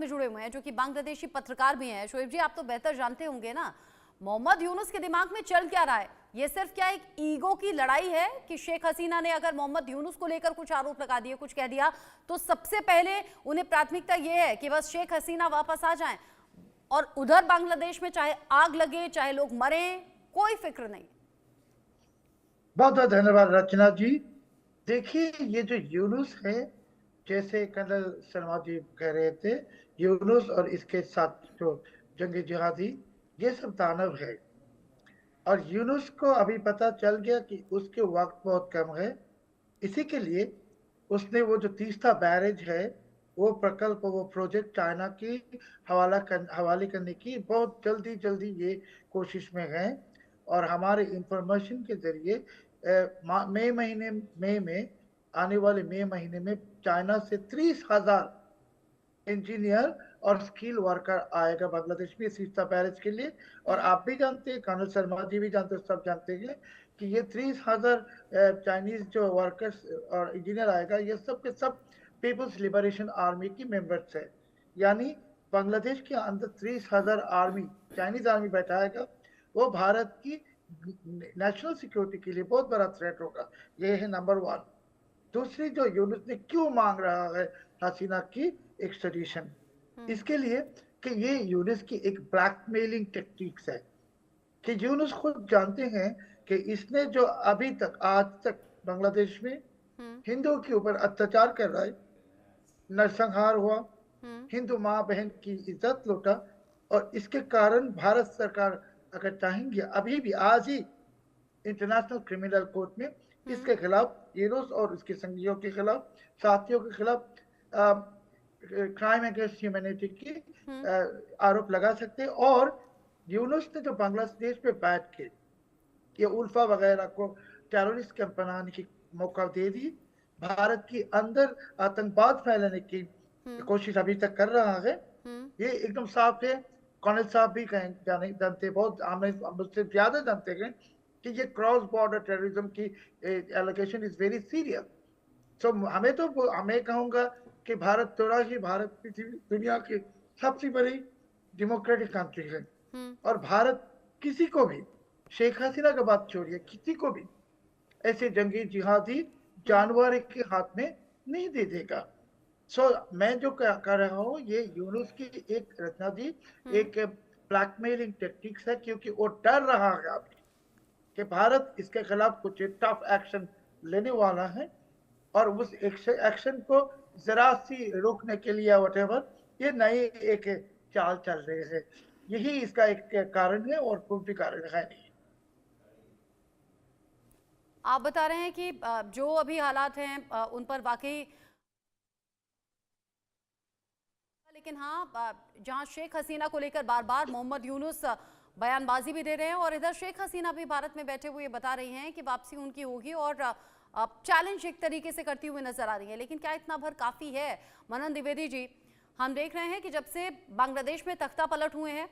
में जुड़े हुए हैं जो कि बांग्लादेशी पत्रकार भी हैं। शोएब जी, आप तो बेहतर जानते होंगे ना, मोहम्मद यूनुस के दिमाग में चल क्या रहा है? ये सिर्फ क्या एक ईगो की लड़ाई है कि शेख हसीना ने अगर मोहम्मद यूनुस को लेकर कुछ आरोप लगा दिए, कुछ कह दिया, तो सबसे पहले उन्हें प्राथमिकता ये है कि बस शेख हसीना वापस आ जाएं, और उधर बांग्लादेश में चाहे आग लगे, चाहे लोग मरें, कोई फिक्र नहीं। बहुत बहुत धन्यवाद रचना जी। देखिए, ये जो यूनुस है, जैसे कर्नल शर्मा जी कह रहे थे, यूनुस और इसके साथ जो जंगी जिहादी, ये सब दानव है। और यूनुस को अभी पता चल गया कि उसके वक्त बहुत कम है। इसी के लिए उसने वो जो तीस्ता बैरेज है, वो प्रकल्प, वो प्रोजेक्ट चाइना की हवाले करने की बहुत जल्दी जल्दी ये कोशिश में है। और हमारे इंफॉर्मेशन के जरिए मई में आने वाले मई महीने में चाइना से 30,000 इंजीनियर और स्किल वर्कर आएगा बांग्लादेश में सीस्ता बैरेज के लिए। और आप भी जानते हैं, कर्नल शर्मा जी भी जानते हैं, सब जानते हैं कि ये 30,000 चाइनीज जो वर्कर्स और इंजीनियर आएगा, ये सब के सब पीपल्स लिबरेशन आर्मी की मेंबर्स है। यानी बांग्लादेश के अंदर 30,000 आर्मी, चाइनीज आर्मी बैठाएगा। वो भारत की नेशनल सिक्योरिटी के लिए बहुत बड़ा थ्रेट होगा। ये है नंबर वन। दूसरी, जो यूनुस ने क्यों मांग रहा है हसीना की एक्सट्रेडिशन, इसके लिए कि ये यूनुस की एक ब्लैकमेलिंग टेक्निक्स है। कि यूनुस खुद जानते हैं कि इसने जो अभी तक, आज तक बांग्लादेश में हिंदुओं के ऊपर अत्याचार कर रहा है, नरसंहार हुआ, हिंदू माँ बहन की इज्जत लूटा। और इसके कारण भारत सरकार अगर चाहेंगे, अभी भी आज ही इंटरनेशनल क्रिमिनल कोर्ट में इसके खिलाफ, यूनुस और उसके संगियों के खिलाफ, साथियों के खिलाफ क्राइम अगेंस्ट ह्यूमैनिटी की आरोप लगा सकते हैं। और यूनुस ने जो बांग्लादेश में बैठ के ये उल्फा वगैरह को टेररिस्ट कैंप बनाने की मौका दे दी, भारत के अंदर आतंकवाद फैलाने की कोशिश अभी तक कर रहा है, ये एकदम साफ है। कर्नल साहब भी जानते, बहुत हमें मुझसे ज्यादा जानते हैं कि ये क्रॉस बॉर्डर टेररिज्म की एलिगेशन इज वेरी सीरियस। सो हमें कहूंगा कि भारत थोड़ा ही, भारत पृथ्वी दुनिया की सबसे बड़ी डेमोक्रेटिक कंट्री है। और भारत किसी को भी, शेख हसीना का बात छोड़िए, किसी को भी ऐसे जंगी जिहादी जानवर के हाथ में नहीं दे देगा। मैं जो कर रहा हूँ, ये यूनुस की एक, रचना जी, एक ब्लैकमेलिंग टेक्निक्स है, क्योंकि वो डर रहा है अभी कि भारत इसके खिलाफ कुछ टफ एक्शन लेने वाला है। और उस एक्शन को जरा सी रोकने के लिए व्हाटएवर, ये नई एक चाल चल रही है। यही इसका एक कारण है, और कोई भी कारण है नहीं। आप बता रहे हैं कि जो अभी हालात हैं उन पर वाकई, लेकिन हाँ, जहां शेख हसीना को लेकर बार बार मोहम्मद यूनुस बयानबाजी भी दे रहे हैं, और इधर शेख हसीना भी भारत में बैठे हुए बता रही हैं कि वापसी उनकी होगी, और चैलेंज एक तरीके से करती हुई नजर आ रही है। लेकिन क्या इतना भर काफी है? मनन द्विवेदी जी, हम देख रहे हैं कि जब से बांग्लादेश में तख्ता पलट हुए हैं,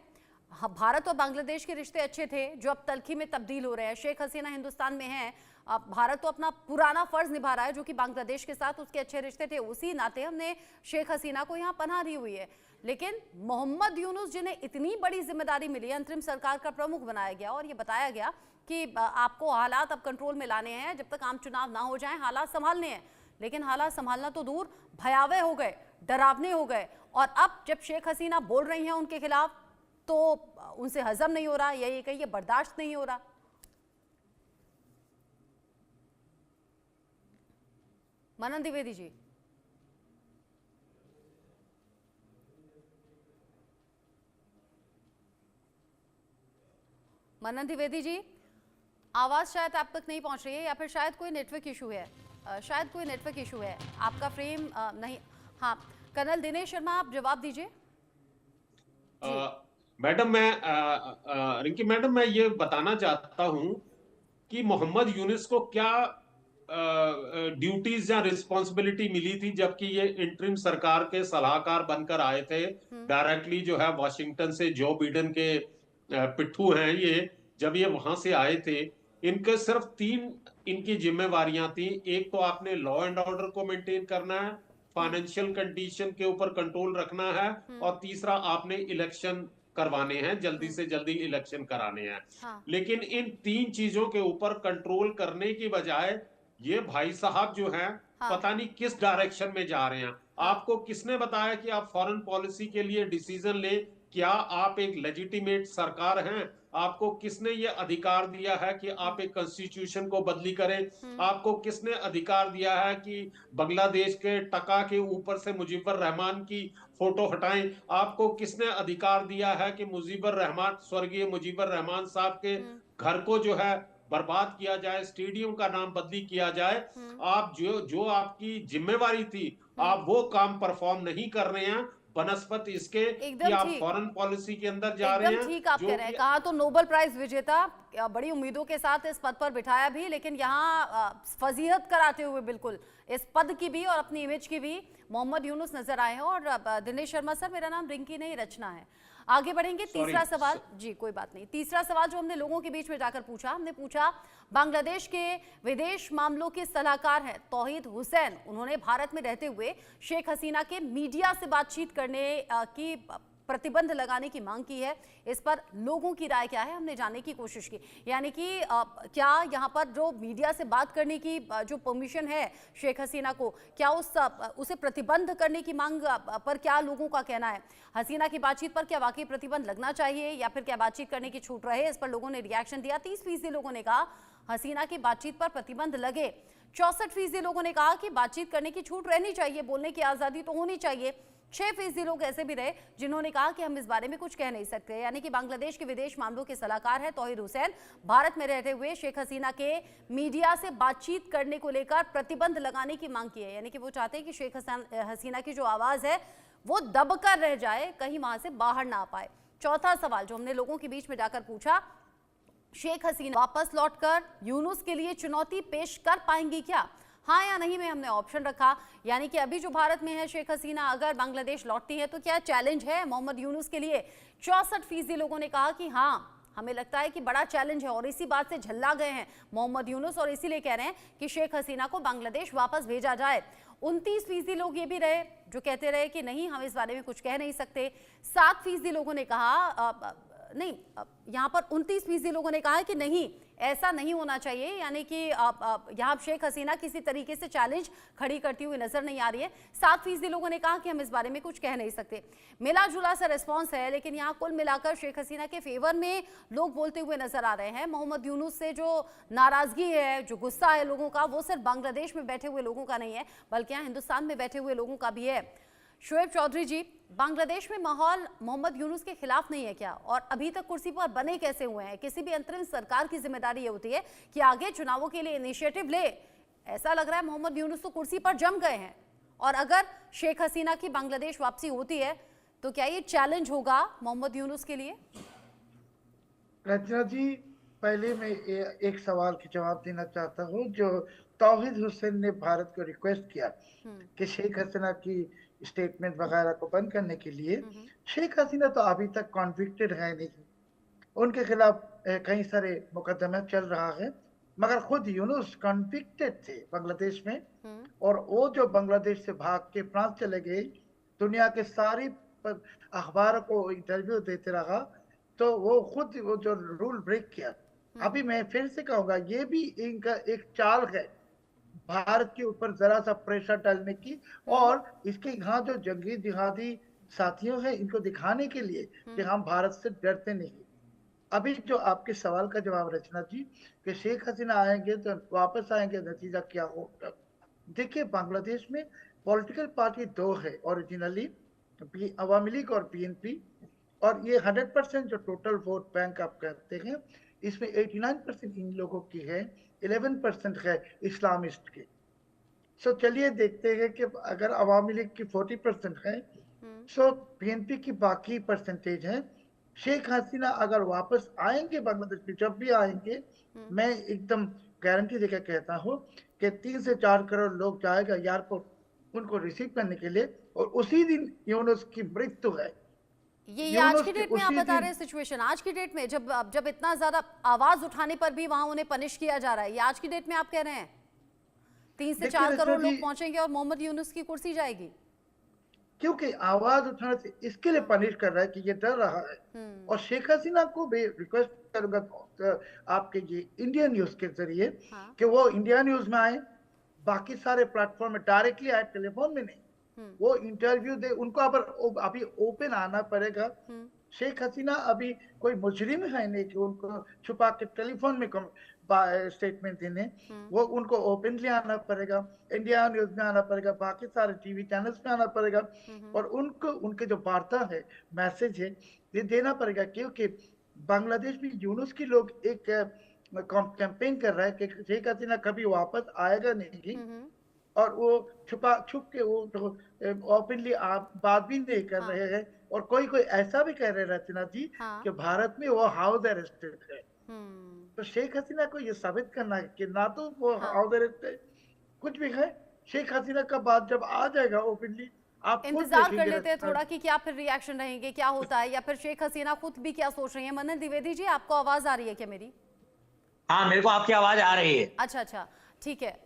भारत और बांग्लादेश के रिश्ते अच्छे थे जो अब तल्खी में तब्दील हो रहे हैं। शेख हसीना हिंदुस्तान में हैं, भारत तो अपना पुराना फर्ज निभा रहा है जो कि बांग्लादेश के साथ उसके अच्छे रिश्ते थे, उसी नाते हमने शेख हसीना को यहाँ पनाह दी हुई है। लेकिन मोहम्मद यूनुस, जिन्हें इतनी बड़ी जिम्मेदारी मिली, अंतरिम सरकार का प्रमुख बनाया गया और ये बताया गया कि आपको हालात अब कंट्रोल में लाने हैं, जब तक आम चुनाव ना हो जाए हालात संभालने हैं। लेकिन हालात संभालना तो दूर, भयावह हो गए, डरावने हो गए। और अब जब शेख हसीना बोल रही हैं उनके खिलाफ, तो उनसे हजम नहीं हो रहा, या ये कहिए बर्दाश्त नहीं हो रहा। मनन द्विवेदी जी, मनन द्विवेदी जी, आवाज शायद आप तक नहीं पहुंच रही है, या फिर शायद कोई नेटवर्क इशू है, शायद कोई नेटवर्क इशू है, आपका फ्रेम नहीं। हाँ, कर्नल दिनेश शर्मा, आप जवाब दीजिए। मैडम, रिंकी मैडम, मैं ये बताना चाहता हूं कि मोहम्मद यूनुस को क्या ड्यूटीज या रिस्पॉन्सिबिलिटी मिली थी जबकि ये इंटरिम सरकार के सलाहकार बनकर आए थे डायरेक्टली, जो है वॉशिंगटन से, जो बिडेन के पिट्ठू हैं ये, जब ये वहां से आए थे, इनके सिर्फ 3 इनकी जिम्मेवारियां थी। एक तो आपने लॉ एंड ऑर्डर को मेंटेन करना है, फाइनेंशियल कंडीशन के ऊपर कंट्रोल रखना है, और तीसरा आपने इलेक्शन करवाने हैं, जल्दी से जल्दी इलेक्शन कराने हैं। हाँ। लेकिन इन 3 चीजों के ऊपर कंट्रोल करने की बजाय ये भाई साहब जो हैं हाँ। पता नहीं किस डायरेक्शन में जा रहे हैं। हाँ। आपको किसने बताया कि आप फॉरेन पॉलिसी के लिए डिसीजन ले? क्या आप एक लेजिटिमेट सरकार हैं? आपको किसने ये अधिकार दिया है कि आप एक कॉन्स्टिट्यूशन को बदली करें? आपको किसने अधिकार दिया है कि बांग्लादेश के टका के ऊपर से मुजीबर रहमान की फोटो हटाएं? आपको किसने अधिकार दिया है कि मुजीबर रहमान, स्वर्गीय मुजीबर रहमान साहब के घर को जो है बर्बाद किया जाए, स्टेडियम का नाम बदली किया जाए? आप जो आपकी जिम्मेवारी थी, आप वो काम परफॉर्म नहीं कर रहे हैं, बनस्पत इसके कि एकदम आप ठीक। फॉरेन पॉलिसी के अंदर जा रहे एकदम हैं। ठीक आप जो कह रहे हैं। कि कहा तो नोबेल प्राइज विजेता, बड़ी उम्मीदों के साथ इस पद पर बिठाया भी, लेकिन यहाँ फजीहत कराते हुए बिल्कुल इस पद की भी और अपनी इमेज की भी मोहम्मद यूनुस नजर आए हैं। और दिनेश शर्मा सर, मेरा नाम रिंकी नहीं, रचना है। आगे बढ़ेंगे। तीसरा सवाल, जी कोई बात नहीं। तीसरा सवाल जो हमने लोगों के बीच में जाकर पूछा, हमने पूछा बांग्लादेश के विदेश मामलों के सलाहकार हैं तौहीद हुसैन, उन्होंने भारत में रहते हुए शेख हसीना के मीडिया से बातचीत करने की प्रतिबंध लगाने की मांग की है। इस पर लोगों की राय क्या है, हमने जानने की कोशिश की। यानी कि क्या यहाँ पर जो मीडिया से बात करने की जो परमिशन है शेख हसीना को, क्या उसे प्रतिबंध करने की मांग पर क्या लोगों का कहना है? हसीना की बातचीत पर क्या वाकई प्रतिबंध लगना चाहिए या फिर क्या बातचीत करने की छूट रहे? इस पर लोगों ने रिएक्शन दिया। 30% लोगों ने कहा हसीना की बातचीत पर प्रतिबंध लगे। 64% लोगों ने कहा कि बातचीत करने की छूट रहनी चाहिए, बोलने की आजादी तो होनी चाहिए। 6% लोग ऐसे भी रहे जिन्होंने कहा कि हम इस बारे में कुछ कह नहीं सकते। यानी कि बांग्लादेश के विदेश मामलों के सलाहकार हैं तौहीद हुसैन, भारत में रहते हुए शेख हसीना के मीडिया से बातचीत करने को लेकर प्रतिबंध लगाने की मांग की है। यानी कि वो चाहते हैं कि शेख हसीना की जो आवाज है वो दबकर रह जाए, कहीं वहां से बाहर ना आ पाए। चौथा सवाल जो हमने लोगों के बीच में जाकर पूछा, शेख हसीना वापस लौटकर यूनुस के लिए चुनौती पेश कर पाएंगी क्या? हाँ या नहीं में हमने ऑप्शन रखा। यानी कि अभी जो भारत में है शेख हसीना, अगर बांग्लादेश लौटती है तो क्या चैलेंज है मोहम्मद यूनुस के लिए? 64% लोगों ने कहा कि हाँ, हमें लगता है कि बड़ा चैलेंज है और इसी बात से झल्ला गए हैं मोहम्मद यूनुस और इसीलिए कह रहे हैं कि शेख हसीना को बांग्लादेश वापस भेजा जाए। 29% लोग ये भी रहे जो कहते रहे कि नहीं, हम इस बारे में कुछ कह नहीं सकते। 7% लोगों ने कहा नहीं, यहाँ पर 29% लोगों ने कहा है कि नहीं, ऐसा नहीं होना चाहिए। यानी कि यहाँ शेख हसीना किसी तरीके से चैलेंज खड़ी करती हुई नजर नहीं आ रही है। 7% लोगों ने कहा कि हम इस बारे में कुछ कह नहीं सकते। मिला जुला सा रिस्पॉन्स है, लेकिन यहाँ कुल मिलाकर शेख हसीना के फेवर में लोग बोलते हुए नजर आ रहे हैं। मोहम्मद यूनुस से जो नाराजगी है, जो गुस्सा है लोगों का, वो सिर्फ बांग्लादेश में बैठे हुए लोगों का नहीं है, बल्कि यहाँ हिंदुस्तान में बैठे हुए लोगों का भी है। शोएब चौधरी जी, बांग्लादेश में माहौल मोहम्मद यूनुस के खिलाफ नहीं है क्या? और अभी तक कुर्सी पर बने कैसे हुए हैं? किसी भी अंतरिम सरकार की जिम्मेदारी ये होती है कि आगे चुनावों के लिए इनिशिएटिव ले। ऐसा लग रहा है मोहम्मद यूनुस तो कुर्सी पर जम गए हैं। और अगर शेख हसीना की बांग्लादेश वापसी होती है तो क्या ये चैलेंज होगा मोहम्मद यूनुस के लिए? रचना जी, पहले मैं एक सवाल के जवाब देना चाहता हूँ। जो तौहीद हुसैन ने भारत को रिक्वेस्ट किया कि शेख हसीना की स्टेटमेंट वगैरह को बंद करने के लिए, शेख हसीना तो अभी तक कॉन्विक्टेड है नहीं, उनके खिलाफ कई सारे मुकदमे चल रहा है, मगर खुद यूनुस कॉन्विक्टेड थे बांग्लादेश में। और वो जो बांग्लादेश से भाग के फ्रांस चले गए, दुनिया के सारी अखबारों को इंटरव्यू देते रहा, तो वो खुद वो जो रूल ब्रेक किया। अभी मैं फिर से कहूंगा, ये भी इनका एक चाल है भारत के ऊपर जरा सा प्रेशर डालने की, और इसके यहाँ जो जंगी जिहादी साथियों हैं इनको दिखाने के लिए कि हम भारत से डरते नहीं। अभी जो आपके सवाल का जवाब रचना जी कि शेख हसीना आएंगे तो वापस आएंगे, नतीजा क्या होगा? देखिए, बांग्लादेश में पॉलिटिकल पार्टी 2 है ओरिजिनली, अवामी लीग और बीएनपी, और ये 100% जो टोटल वोट बैंक आप कहते हैं, इसमें 89% इन लोगों की है, 11% है इस्लामिस्ट के। सो चलिए देखते हैं कि अगर अवामी लीग की 40% है, सो बीएनपी की बाकी परसेंटेज है। शेख हसीना अगर वापस आएंगे बांग्लादेश में, जब भी आएंगे, मैं एकदम गारंटी देकर कहता हूँ कि 3 से 4 करोड़ लोग जाएगा एयरपोर्ट उनको रिसीव करने के लिए, और उसी दिन यूनुस की मृत्यु है। ये आज की डेट में आप बता रहे हैं सिचुएशन, आज की डेट में जब इतना ज्यादा आवाज उठाने पर भी वहां उन्हें पनिश किया जा रहा है, ये आज की डेट में आप कह रहे हैं? 3 से देखिए 4 रचना करोड़ लोग जी, पहुंचेंगे और मोहम्मद यूनुस की कुर्सी जाएगी। क्योंकि आवाज उठाने से इसके लिए पनिश कर रहा है कि ये डर रहा है। और शेख हसीना को भी रिक्वेस्ट करूंगा आपके ये इंडियन न्यूज के जरिए हाँ। कि वो इंडिया न्यूज में आए, बाकी सारे प्लेटफॉर्म में डायरेक्टली आए, टेलीफोन में नहीं। वो इंटरव्यू दे, उनको अभी ओपन आना पड़ेगा। शेख हसीना अभी कोई मुजरिम है नहीं कि उनको छुपा के टेलीफोन में स्टेटमेंट देने। वो उनको ओपनली आना पड़ेगा, इंडिया न्यूज में आना पड़ेगा, बाकी सारे टीवी चैनल्स में आना पड़ेगा। और उनको उनके जो वार्ता है, मैसेज है, ये देना पड़ेगा। क्योंकि बांग्लादेश में यूनुस की लोग एक कैंपेन कर रहा है कि शेख हसीना कभी वापस आएगा नहीं। और वो छुप के वो तो ओपनली आप बात भी नहीं कर रहे हैं। और कोई ऐसा भी कह रहे हैं रचना जी कि भारत में वो हाउस अरेस्टेड है। तो शेख हसीना को ये साबित करना है कि ना तो वो हाउस अरेस्टेड कुछ भी है। शेख हसीना का बात जब आ जाएगा ओपनली, आप खुद इंतजार कर देखेंगे लेते हैं रचना थोड़ा जी। कि क्या फिर रिएक्शन रहेंगे, क्या होता है, या फिर शेख हसीना खुद भी क्या सोच रही है। मनन द्विवेदी जी, आपको आवाज आ रही है क्या मेरी? हाँ, मेरे को आपकी आवाज आ रही है। अच्छा, ठीक है।